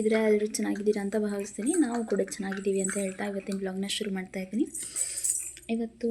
ಹೇಗಿದ್ದೀರಾ? ಎಲ್ಲರೂ ಚೆನ್ನಾಗಿದ್ದೀರಾ ಅಂತ ಭಾವಿಸ್ತೀನಿ. ನಾವು ಕೂಡ ಚೆನ್ನಾಗಿದ್ದೀವಿ ಅಂತ ಹೇಳ್ತಾ ಇವತ್ತಿನ ವ್ಲಾಗ್ನ ಶುರು ಮಾಡ್ತಾಯಿದ್ದೀನಿ. ಇವತ್ತು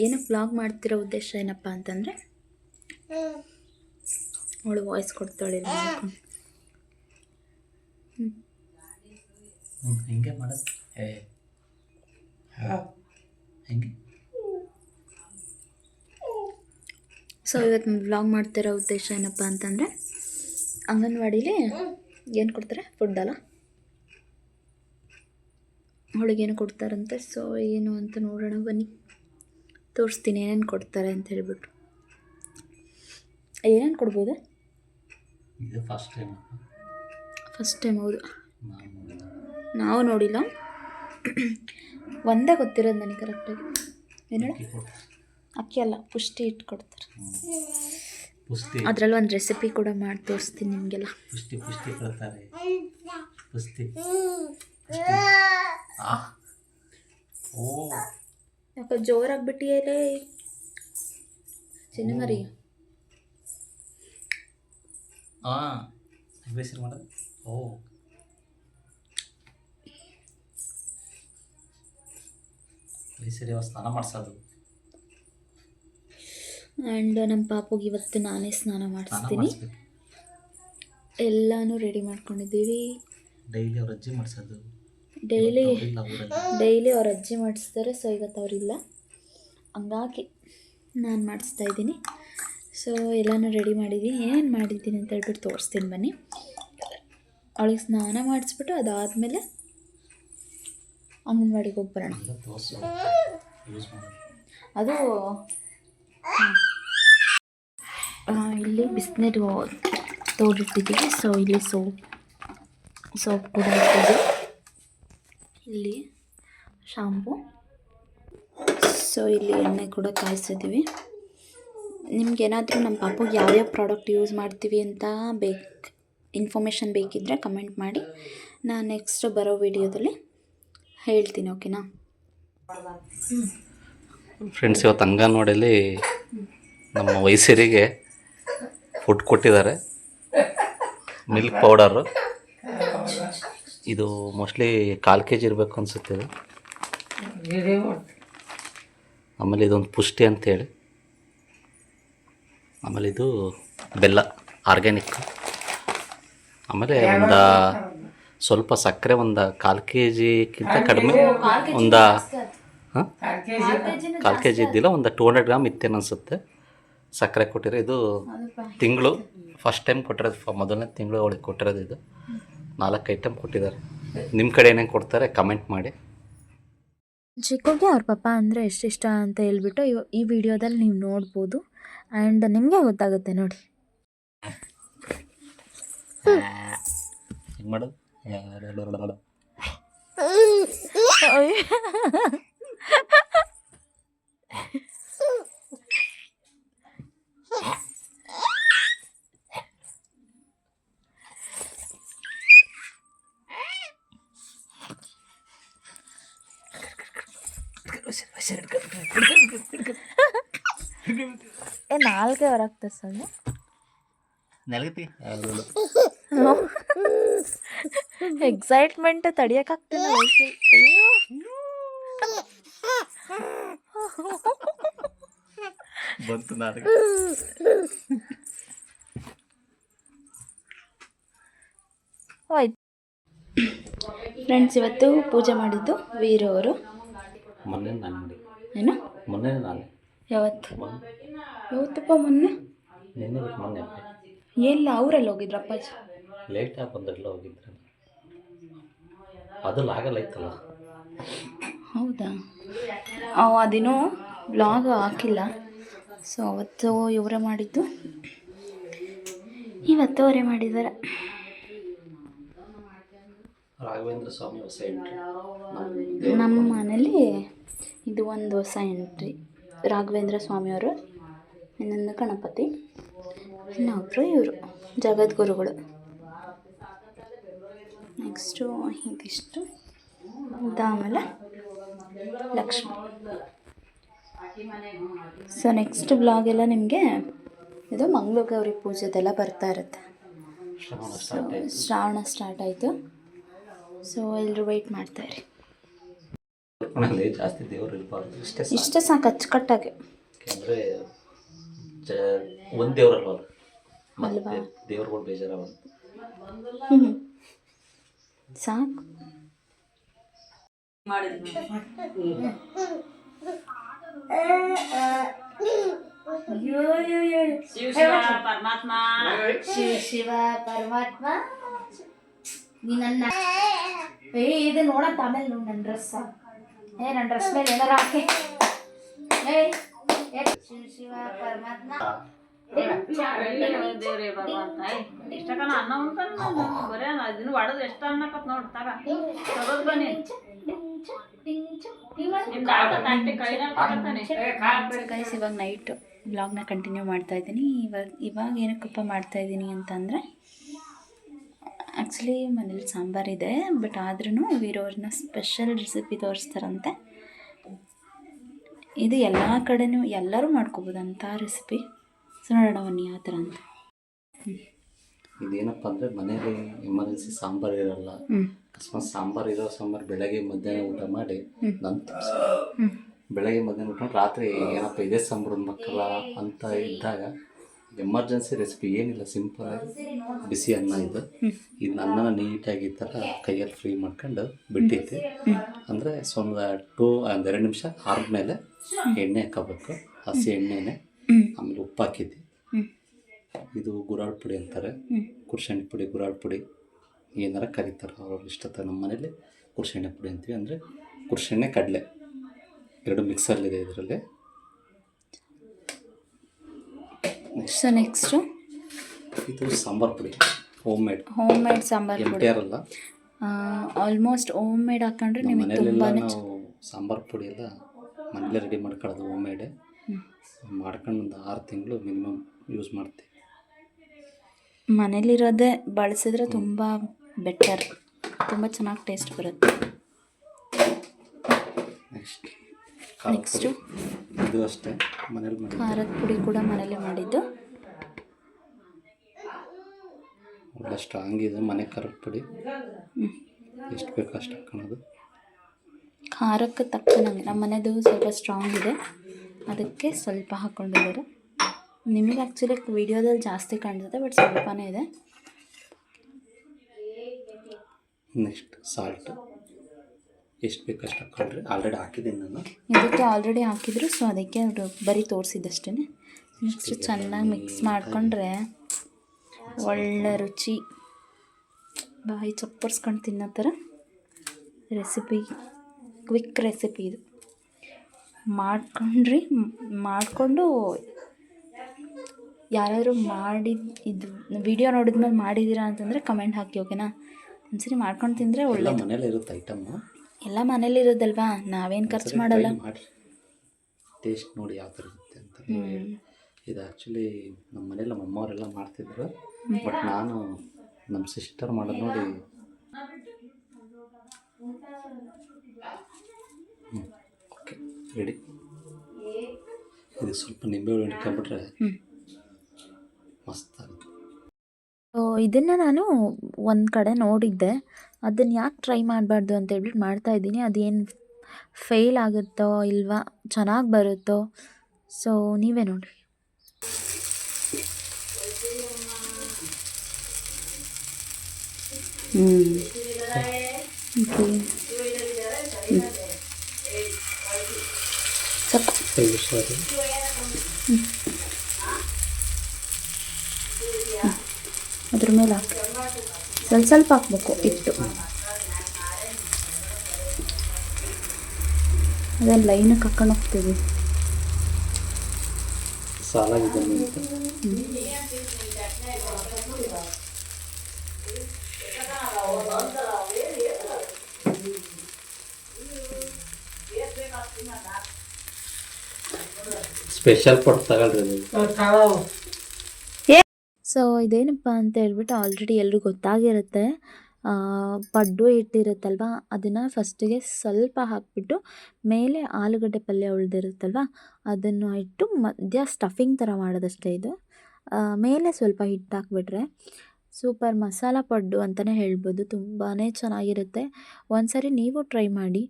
ಏನಕ್ಕೆ ವ್ಲಾಗ್ ಮಾಡ್ತಿರೋ ಉದ್ದೇಶ ಏನಪ್ಪ ಅಂತಂದರೆ, ಅವಳು ವಾಯ್ಸ್ ಕೊಡ್ತಾಳೆ ಹಿಂಗೆ ಮಾಡೋದು ಹಿಂಗೆ. ಸೊ ಇವತ್ತು ವ್ಲಾಗ್ ಮಾಡ್ತಿರೋ ಉದ್ದೇಶ ಏನಪ್ಪ ಅಂತಂದರೆ, ಅಂಗನವಾಡೀಲಿ ಏನು ಕೊಡ್ತಾರೆ? ಫುಡ್ ಅಲ್ಲ, ಅವಳಿಗೇನು ಕೊಡ್ತಾರಂತೆ. ಸೊ ಏನು ಅಂತ ನೋಡೋಣ ಬನ್ನಿ, ತೋರಿಸ್ತೀನಿ ಏನೇನು ಕೊಡ್ತಾರೆ ಅಂತ ಹೇಳ್ಬಿಟ್ಟು. ಏನೇನು ಕೊಡ್ಬೋದು? ಇದು ಫಸ್ಟ್ ಟೈಮ್ ಹೌದು, ನಾವು ನೋಡಿಲ್ಲ. ಒಂದೇ ಗೊತ್ತಿರೋದು ನನಗೆ ಕರೆಕ್ಟಾಗಿ. ಏನು ಅಕ್ಕಿ ಅಲ್ಲ, ಪುಷ್ಟಿ ಹಿಟ್ಟು ಕೊಡ್ತಾರೆ. ಅದರಲ್ಲಿ ಒಂದು ರೆಸಿಪಿ ಕೂಡ ಮಾಡಿ ತೋರಿಸ್ತೀನಿ ನಿಮಗೆಲ್ಲ. ಪುಷ್ಟಿ ಕೊಡ್ತಾರೆ. ಪುಷ್ಟಿ ಓ ಯಾಕೆ ಜೋರಾಗಿಬಿಟ್ಟಿಯೇ ಚಿನ್ನ ಮರಿ? ಹೆಸರು ಮಾಡೋದು. ಓ ಸರಿ, ಸ್ನಾನ ಮಾಡಿಸೋದು. ಆ್ಯಂಡ್ ನಮ್ಮ ಪಾಪುಗೆ ಇವತ್ತು ನಾನೇ ಸ್ನಾನ ಮಾಡಿಸ್ತೀನಿ. ಎಲ್ಲನೂ ರೆಡಿ ಮಾಡ್ಕೊಂಡಿದ್ದೀವಿ. ಡೈಲಿ ಅವ್ರ ಅಜ್ಜಿ ಮಾಡಿಸೋದು. ಡೈಲಿ ಅವ್ರ ಅಜ್ಜಿ ಮಾಡಿಸ್ತಾರೆ. ಸೊ ಇವತ್ತು ಅವರಿಲ್ಲ, ಹಂಗಾಗಿ ನಾನು ಮಾಡಿಸ್ತಾ ಇದ್ದೀನಿ. ಸೊ ಎಲ್ಲನೂ ರೆಡಿ ಮಾಡಿದ್ದೀನಿ. ಏನೇನು ಮಾಡಿದ್ದೀನಿ ಅಂತ ಹೇಳ್ಬಿಟ್ಟು ತೋರಿಸ್ತೀನಿ ಬನ್ನಿ. ಅವಳಿಗೆ ಸ್ನಾನ ಮಾಡಿಸ್ಬಿಟ್ಟು ಅದಾದಮೇಲೆ ಅಂಗನವಾಡಿಗೆ ಹೋಗಿ ಬರೋಣ. ಅದು ಇಲ್ಲಿ ಬಿಸಿನೀರು ತೋಡಿಟ್ಟಿದ್ದೀವಿ. ಸೊ ಇಲ್ಲಿ ಸೋಪ್ ಕೂಡ ಇಟ್ಟಿದ್ದೀವಿ. ಇಲ್ಲಿ ಶಾಂಪು. ಸೊ ಇಲ್ಲಿ ಎಣ್ಣೆ ಕೂಡ ಕಾಯಿಸಿದ್ದೀವಿ. ನಿಮ್ಗೇನಾದರೂ ನಮ್ಮ ಪಾಪುಗೆ ಯಾವ್ಯಾವ ಪ್ರಾಡಕ್ಟ್ ಯೂಸ್ ಮಾಡ್ತೀವಿ ಅಂತ ಇನ್ಫಾರ್ಮೇಷನ್ ಬೇಕಿದ್ದರೆ ಕಮೆಂಟ್ ಮಾಡಿ, ನಾನು ನೆಕ್ಸ್ಟ್ ಬರೋ ವಿಡಿಯೋದಲ್ಲಿ ಹೇಳ್ತೀನಿ. ಓಕೆನಾ ಫ್ರೆಂಡ್ಸ್? ಇವತ್ತು ಅಂಗನವಾಡಿಯಲ್ಲಿ ನಮ್ಮ ವಯಸ್ಸರಿಗೆ ಫುಡ್ ಕೊಟ್ಟಿದ್ದಾರೆ. Milk powder. ಇದು ಮೋಸ್ಟ್ಲಿ 1/4 kg ಇರಬೇಕು ಅನಿಸುತ್ತೆ ಇದು. ಆಮೇಲೆ ಇದೊಂದು ಪುಷ್ಟಿ ಅಂತೇಳಿ. ಆಮೇಲೆ ಇದು ಬೆಲ್ಲ ಆರ್ಗ್ಯಾನಿಕ್. ಆಮೇಲೆ ಒಂದು ಸ್ವಲ್ಪ ಸಕ್ಕರೆ, ಒಂದು 1/4 kgಕ್ಕಿಂತ ಕಡಿಮೆ, ಒಂದು 1/4 kg ಇದ್ದಿಲ್ಲ, ಒಂದು 200 ಗ್ರಾಮ್ ಇತ್ತೇನು ಅನಿಸುತ್ತೆ ಸಕ್ಕರೆ ಕೊಟ್ಟಿರೋ. ಇದು ತಿಂಗಳು ಫಸ್ಟ್ ಟೈಮ್ ಕೊಟ್ಟಿರೋದು, ಮೊದಲನೇ ತಿಂಗಳು ಅವಳಿಗೆ ಕೊಟ್ಟಿರೋದು. ಇದು 4 ಐಟಮ್ ಕೊಟ್ಟಿದ್ದಾರೆ. ನಿಮ್ಮ ಕಡೆ ಏನೇನು ಕೊಡ್ತಾರೆ ಕಮೆಂಟ್ ಮಾಡಿ. ಚಿಕ್ಕುಗೆ ಅವ್ರ ಪಪ್ಪ ಅಂದರೆ ಎಷ್ಟಿಷ್ಟ ಅಂತ ಹೇಳ್ಬಿಟ್ಟು ಈ ವಿಡಿಯೋದಲ್ಲಿ ನೀವು ನೋಡ್ಬೋದು. ಆ್ಯಂಡ್ ನಿಮಗೆ ಗೊತ್ತಾಗುತ್ತೆ ನೋಡಿ. ಹೆಂಗೆ ಮಾಡೋದು? ನಾಲ್ಕೆ ಹೊರಗ್ತದೆ ಸೊಳ್ಳೆ. ಎಕ್ಸೈಟ್ಮೆಂಟ್ ತಡಿಯೋಕ್ಕಾಗ್ತಿಲ್ಲ. ಬಂತು ನಾಲ್ಕು. ಆಯ್ತು ಫ್ರೆಂಡ್ಸ್, ಇವತ್ತು ಪೂಜೆ ಮಾಡಿದ್ದು ವೀರು ಅವರು. ಮೊನ್ನೆ ನಾನು ಮಾಡಿ. ಏನು ಮೊನ್ನೆ ನಾನು? ಯಾವತ್ತಪ್ಪ? ಮೊನ್ನೆ ಎಲ್ಲ ಅವರೆಲ್ಲ ಹೋಗಿದ್ರು ಅಪ್ಪಾಜಿ. ಲೇಟಾಗಿ ಬಂದ್ರೆಲ್ಲ ಹೋಗಿದ್ರು. ಅದು ಲಾಗಲ್ಲ ಇತ್ತಲ್ಲ. ಹೌದಾ? ಅದೇನೋ ವ್ಲಾಗ್ ಹಾಕಿಲ್ಲ. ಸೊ ಅವತ್ತು ಇವರೇ ಮಾಡಿದ್ದು, ಇವತ್ತು ಅವರೇ ಮಾಡಿದ್ದಾರೆ. ರಾಘವೇಂದ್ರ ಸ್ವಾಮಿ ಹೊಸ ಎಂಟ್ರಿ ನಮ್ಮ ಮನೇಲಿ. ಇದು ಒಂದು ಹೊಸ ಎಂಟ್ರಿ. ರಾಘವೇಂದ್ರ ಸ್ವಾಮಿಯವರು, ಇನ್ನೊಂದು ಗಣಪತಿ, ಇನ್ನೊಬ್ಬರು ಇವರು ಜಗದ್ಗುರುಗಳು. ನೆಕ್ಸ್ಟು ಇದಿಷ್ಟು, ಅದಾದಮೇಲೆ ಲಕ್ಷ್ಮಿ. ಸೊ ನೆಕ್ಸ್ಟ್ ಬ್ಲಾಗೆಲ್ಲ ನಿಮಗೆ ಇದು ಮಂಗಳಗೌರಿ ಪೂಜೆದೆಲ್ಲ ಬರ್ತಾ ಇರುತ್ತೆ. ಶ್ರಾವಣ ಸ್ಟಾರ್ಟ್ ಆಯಿತು. ಸೊ ಎಲ್ಲರೂ ವೆಯ್ಟ್ ಮಾಡ್ತಾಯಿರಿ. ಜಾಸ್ತಿ ದೇವರು ಇರಬಾರ್ದು, ಇಷ್ಟೇ ಸಾಕು ಅಚ್ಚುಕಟ್ಟಾಗಿ. ಯಾಕೆಂದರೆ ಒಂದು ದೇವರಲ್ವ ಅಲ್ವಾ, ದೇವ್ರುಗಳು ಬೇಜಾರವ ಸಾಕು. ಶಿವ ಪರಮಾತ್ಮ ನೀನನ್ನ ಇದು ನೋಡಂತ ಆಮೇಲೆ ನೋಡಿ ನನ್ನ ಡ್ರೆಸ್. ನನ್ನ ಡ್ರೆಸ್ ಮೇಲೆ ಏನಾರ ಹಾಕಿ. ಶಿವ ಪರಮಾತ್ಮ ದೇವ್ರೇ ಭಗವಂತ ಇಷ್ಟಕನ ಅನ್ನ ಉಣ್ತಾನ ಬರೇ ಅದನ್ನ ಒಡದು ಎಷ್ಟು ಅನ್ನಕತ್ ನೋಡ್ತಾಗ ತಗೋದ್ ಬನ್ನಿ ಗೈಸ್. ಇವಾಗ ನೈಟ್ ವ್ಲಾಗ್ನ ಕಂಟಿನ್ಯೂ ಮಾಡ್ತಾ ಇದ್ದೀನಿ. ಇವಾಗ ಏನಕ್ಕಪ್ಪ ಮಾಡ್ತಾ ಇದ್ದೀನಿ ಅಂತಂದರೆ, ಆ್ಯಕ್ಚುಲಿ ಮನೇಲಿ ಸಾಂಬಾರಿದೆ, ಬಟ್ ಆದ್ರೂ ವೀರವ್ರನ್ನ ಸ್ಪೆಷಲ್ ರೆಸಿಪಿ ತೋರಿಸ್ತಾರಂತೆ. ಇದು ಎಲ್ಲ ಕಡೆನೂ ಎಲ್ಲರೂ ಮಾಡ್ಕೋಬೋದಂಥ ರೆಸಿಪಿ. ಸೊ ನೋಡೋಣ ಬನ್ನಿ ಯಾವ ಥರ ಅಂತ. ಇದೇನಪ್ಪ ಅಂದರೆ ಮನೇಲಿ ಎಮರ್ಜೆನ್ಸಿ ಸಾಂಬಾರು ಇರೋಲ್ಲ, ಅಕಸ್ಮಾತ್ ಸಾಂಬಾರು ಬೆಳಗ್ಗೆ ಮಧ್ಯಾಹ್ನ ಊಟ ಮಾಡಿ ನಂತರ ಬೆಳಗ್ಗೆ ಮಧ್ಯಾಹ್ನ ಊಟ ರಾತ್ರಿ ಏನಪ್ಪ ಇದೇ ಸಾಂಬಾರು ಮಕ್ಕಳ ಅಂತ ಇದ್ದಾಗ ಎಮರ್ಜೆನ್ಸಿ ರೆಸಿಪಿ ಏನಿಲ್ಲ, ಸಿಂಪಲಾಗಿ ಬಿಸಿ ಅನ್ನ ಇದು. ಇದನ್ನ ಅನ್ನನ ನೀಟಾಗಿ ಈ ಥರ ಕೈಯಲ್ಲಿ ಫ್ರೈ ಮಾಡ್ಕೊಂಡು ಬಿಟ್ಟಿದ್ದೆ. ಅಂದರೆ ಒಂದೆರಡು ನಿಮಿಷ ಆದ್ಮೇಲೆ ಎಣ್ಣೆ ಹಾಕೋಬೇಕು, ಹಸಿ ಎಣ್ಣೆನೆ. ಆಮೇಲೆ ಉಪ್ಪು ಹಾಕಿದ್ದೆ. ಇದು ಗುರಾಳ್ ಪುಡಿ ಅಂತಾರೆ, ಕುರ್ಷಣಿ ಪುಡಿ, ಗುರಾಳ್ ಪುಡಿ ಏನಾರ ಕರೀತಾರೆ ಅವ್ರ ಇಷ್ಟತ. ನಮ್ಮ ಮನೇಲಿ ಕುರ್ಷಣೆ ಪುಡಿ ಅಂತೀವಿ, ಅಂದರೆ ಕುರ್ಷಣೆ ಕಡಲೆ ಎರಡು ಮಿಕ್ಸಲ್ಲಿದೆ ಇದರಲ್ಲಿ. ಸೊ ನೆಕ್ಸ್ಟು ಇದು ಸಾಂಬಾರು ಪುಡಿ, ಹೋಮ್ ಮೇಡ್ ಸಾಂಬಾರು ಪುಡಿ ಅಲ್ಲ, ಆಲ್ಮೋಸ್ಟ್ ಹೋಮ್ ಮೇಡ್ ಹಾಕೊಂಡ್ರೆ ನಿಮಗೆ ತುಂಬಾ. ನಾವು ಸಾಂಬಾರು ಪುಡಿ ಎಲ್ಲ ಮನೇಲೆ ರೆಡಿ ಮಾಡ್ಕೊಳ್ಳೋದು, ಹೋಮ್ ಮೇಡೆ ಮಾಡ್ಕೊಂಡು ಒಂದು 6 ತಿಂಗಳು ಮಿನಿಮಮ್ ಯೂಸ್ ಮಾಡ್ತೀವಿ. ಮನೇಲಿರೋದೇ ಬಳಸಿದ್ರೆ ತುಂಬ ಬೆಟರ್, ತುಂಬ ಚೆನ್ನಾಗಿ ಟೇಸ್ಟ್ ಬರುತ್ತೆ. ನೆಕ್ಸ್ಟು ಇದು ಅಷ್ಟೇ ಮನೇಲಿ ಖಾರದ ಪುಡಿ ಕೂಡ ಮನೇಲಿ ಮಾಡಿದ್ದು. ಒಳ್ಳೆ ಸ್ಟ್ರಾಂಗ್ ಇದೆ ಮನೆ ಖಾರದ ಪುಡಿ, ಎಷ್ಟು ಬೇಕೋ ಅಷ್ಟು ಹಾಕೋಣದು. ಖಾರಕ್ಕೆ ತಕ್ಕನಂಗೆ ನಮ್ಮ ಮನೆದು ಸ್ವಲ್ಪ ಸ್ಟ್ರಾಂಗ್ ಇದೆ, ಅದಕ್ಕೆ ಸ್ವಲ್ಪ ಹಾಕ್ಕೊಂಡಿದ್ದಾರೆ. ನಿಮಗೆ ಆ್ಯಕ್ಚುಲಿ ವಿಡಿಯೋದಲ್ಲಿ ಜಾಸ್ತಿ ಕಾಣಿಸುತ್ತೆ, ಬಟ್ ಸ್ವಲ್ಪನೇ ಇದೆ. ನೆಕ್ಸ್ಟ್ ಸಾಲ್ಟು ಎಷ್ಟು ಬೇಕಷ್ಟು ಹಾಕ್ಕೊಂಡ್ರೆ, ಆಲ್ರೆಡಿ ಹಾಕಿದ್ದೀನಿ ನಾನು. ಇದಕ್ಕೆ ಆಲ್ರೆಡಿ ಹಾಕಿದ್ರು, ಸೊ ಅದಕ್ಕೆ ಅವರು ಬರೀ ತೋರಿಸಿದ್ದಷ್ಟೇ. ನೆಕ್ಸ್ಟ್ ಚೆನ್ನಾಗಿ ಮಿಕ್ಸ್ ಮಾಡಿಕೊಂಡ್ರೆ ಒಳ್ಳೆ ರುಚಿ, ಬಾಯಿ ಚಪ್ಪರ್ಸ್ಕೊಂಡು ತಿನ್ನೋ ಥರ ರೆಸಿಪಿ, ಕ್ವಿಕ್ ರೆಸಿಪಿ ಇದು. ಮಾಡಿಕೊಂಡು ಯಾರಾದರೂ ಇದು ವಿಡಿಯೋ ನೋಡಿದ್ಮೇಲೆ ಮಾಡಿದ್ದೀರಾ ಅಂತಂದರೆ ಕಮೆಂಟ್ ಹಾಕಿ, ಓಕೆನಾ? ಒಂದ್ಸರಿ ಮಾಡ್ಕೊಂಡು ತಿಂದರೆ ಒಳ್ಳೆಯದು. ಮನೇಲಿ ಇರುತ್ತೆ ಐಟಮ್ಮು, ಎಲ್ಲ ಮನೇಲಿರೋದಲ್ವಾ, ನಾವೇನು ಖರ್ಚು ಮಾಡಲ್ಲ. ಮಾಡಿ ಟೇಸ್ಟ್ ನೋಡಿ ಯಾವ ಥರ ಇರುತ್ತೆ ಅಂತ. ಇದು ಆ್ಯಕ್ಚುಲಿ ನಮ್ಮ ಮನೇಲಿ ನಮ್ಮ ಅಮ್ಮವರೆಲ್ಲ ಮಾಡ್ತಿದ್ರು, ಬಟ್ ನಾನು ನಮ್ಮ ಸಿಸ್ಟರ್ ಮಾಡೋದು ನೋಡಿ ಓಕೆ ರೆಡಿ. ಇದು ಸ್ವಲ್ಪ ನಿಂಬೆ ಹುಳಿ ಇಟ್ಕೊಂಡ್ಬಿಟ್ರೆ ಮಸ್ತ್ ಆಗುತ್ತೆ. ಇದನ್ನು ನಾನು ಒಂದು ಕಡೆ ನೋಡಿದ್ದೆ, ಅದನ್ನು ಯಾಕೆ ಟ್ರೈ ಮಾಡಬಾರ್ದು ಅಂತ ಹೇಳ್ಬಿಟ್ಟು ಮಾಡ್ತಾಯಿದ್ದೀನಿ. ಅದೇನು ಫೇಲ್ ಆಗುತ್ತೋ ಇಲ್ವಾ, ಚೆನ್ನಾಗಿ ಬರುತ್ತೋ, ಸೊ ನೀವೇ ನೋಡಿ. ಅದ್ರ ಮೇಲೆ ಹಾಕಿ ಸ್ವಲ್ಪ ಹಾಕ್ಬೇಕು ಇಟ್ಟು, ಅದನ್ನು ಲೈನಕ್ಕೆ ಹಾಕೊಂಡು ಹೋಗ್ತೀವಿ. ಸಾಲಾಗಿದೆ ಸ್ಪೆಷಲ್ ಪೊಟ್ಟು ತಗೊಳ್ರಿ. ಸೊ ಇದೇನಪ್ಪ ಅಂತ ಹೇಳ್ಬಿಟ್ಟು ಆಲ್ರೆಡಿ ಎಲ್ರಿಗೂ ಗೊತ್ತಾಗಿರುತ್ತೆ. ಪಡ್ಡು ಹಿಟ್ಟಿರುತ್ತಲ್ವ, ಅದನ್ನು ಫಸ್ಟಿಗೆ ಸ್ವಲ್ಪ ಹಾಕಿಬಿಟ್ಟು ಮೇಲೆ ಆಲೂಗಡ್ಡೆ ಪಲ್ಯ ಉಳಿದಿರುತ್ತಲ್ವ ಅದನ್ನು ಇಟ್ಟು ಮಧ್ಯ ಸ್ಟಫಿಂಗ್ ಥರ ಮಾಡೋದಷ್ಟೇ ಇದು. ಮೇಲೆ ಸ್ವಲ್ಪ ಹಿಟ್ಟು ಹಾಕ್ಬಿಟ್ರೆ ಸೂಪರ್ ಮಸಾಲ ಪಡ್ಡು ಅಂತಲೇ ಹೇಳ್ಬೋದು. ತುಂಬಾ ಚೆನ್ನಾಗಿರುತ್ತೆ. ಒಂದ್ಸರಿ ನೀವು ಟ್ರೈ ಮಾಡಿ.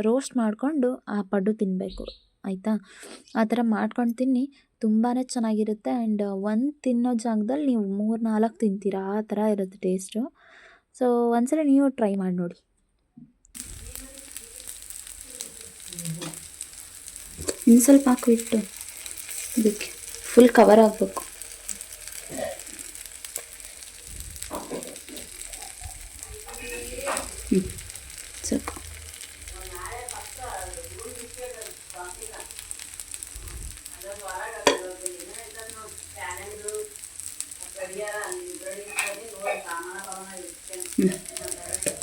ರೋಸ್ಟ್ ಮಾಡಿಕೊಂಡು ಆ ಪಡ್ಡು ತಿನ್ನಬೇಕು ಆಯಿತಾ. ಆ ಥರ ಮಾಡ್ಕೊಂಡು ತಿನ್ನಿ, ತುಂಬಾ ಚೆನ್ನಾಗಿರುತ್ತೆ. ಆ್ಯಂಡ್ ಒಂದು ತಿನ್ನೋ ಜಾಗದಲ್ಲಿ ನೀವು 3-4 ತಿಂತೀರಾ, ಆ ಥರ ಇರುತ್ತೆ ಟೇಸ್ಟು. ಸೊ ಒಂದ್ಸರಿ ನೀವು ಟ್ರೈ ಮಾಡಿ ನೋಡಿ. ಇನ್ನು ಸ್ವಲ್ಪ ಹಾಕು ಇಟ್ಟು ಇದಕ್ಕೆ ಫುಲ್ ಕವರ್ ಆಗಬೇಕು. ಸ್ವಲ್ಪ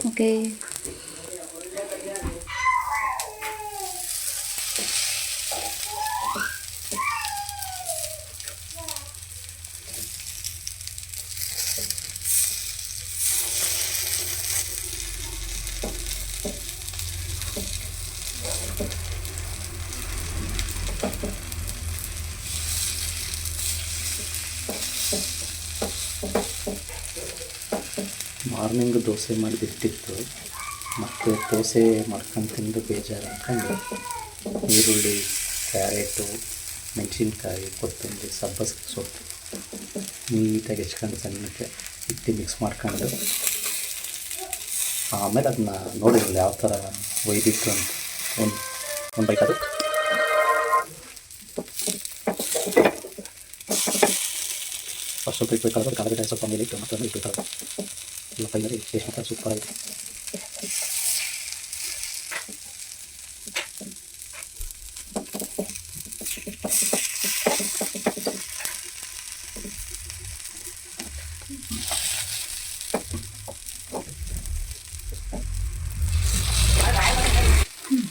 ಓಕೆ. ಮಾರ್ನಿಂಗ್ ದೋಸೆ ಮಾಡಿದಿಟ್ಟಿತ್ತು, ಮತ್ತು ದೋಸೆ ಮಾಡ್ಕೊಂಡು ತಿಂದು ಬೇಜಾರು ಅಂದ್ಕೊಂಡು ಈರುಳ್ಳಿ, ಕ್ಯಾರೆಟು, ಮೆಣಸಿನ್ಕಾಯಿ, ಕೊತ್ತಂಬರಿ, ಸಬ್ಬಸಿಗೆ ಸೊಪ್ಪು ನೀಟಾಗಿ ಹೆಚ್ಕೊಂಡು ಸಣ್ಣಕ್ಕೆ ಇಟ್ಟು ಮಿಕ್ಸ್ ಮಾಡ್ಕೊಂಡು ಆಮೇಲೆ ಅದನ್ನ ನೋಡಿರಲಿಲ್ಲ ಯಾವ ಥರ ಒಯ್ದಿತ್ತು ಅಂತ. ಒಂದು ಬೈಟ್ ಅದು ಫಸ್ಟ್ ಸ್ವಲ್ಪ ಇಟ್ಬೇಕಾದ್ರೆ ಕಾಲಗಡ್ಡೆ ಸ್ವಲ್ಪ ಮೇಲೆ ಇಟ್ಟು ಮತ್ತೆ ಇಟ್ಬೇಕಾದ್ರೆ ಎಲ್ಲ ಫೈನಲಿ ಟೇಸ್ಟ್ ಮಾತ್ರ ಸೂಪರ್ ಆಗಿದೆ.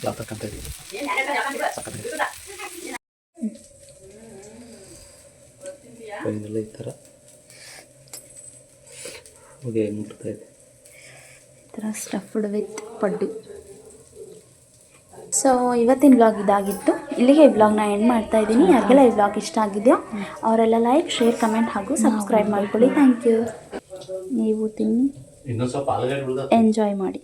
ಯಾವ ಥರ ಕಾಣ್ತಾ ಇದೆ ಫೈನಲಿ ಈ ಥರ ಹೋಗಿ ಮುಟ್ತಾ ಇದೆ, ಈ ಥರ ಸ್ಟಫ್ಡ್ ವಿತ್ ಪಡ್ಡು. ಸೊ ಇವತ್ತಿನ ವ್ಲಾಗ್ ಇದಾಗಿತ್ತು. ಇಲ್ಲಿಗೆ ಈ ವ್ಲಾಗ್ನ ಎಂಡ್ ಮಾಡ್ತಾ ಇದ್ದೀನಿ. ಯಾರಿಗೆಲ್ಲ ಈ ವ್ಲಾಗ್ ಇಷ್ಟ ಆಗಿದೆಯೋ ಅವರೆಲ್ಲ ಲೈಕ್, ಶೇರ್, ಕಮೆಂಟ್ ಹಾಗೂ ಸಬ್ಸ್ಕ್ರೈಬ್ ಮಾಡ್ಕೊಳ್ಳಿ. Thank you. ನೀವು ತಿನ್ನಿ, ಇನ್ನೊಂದು ಸ್ವಲ್ಪ ಎಂಜಾಯ್ ಮಾಡಿ.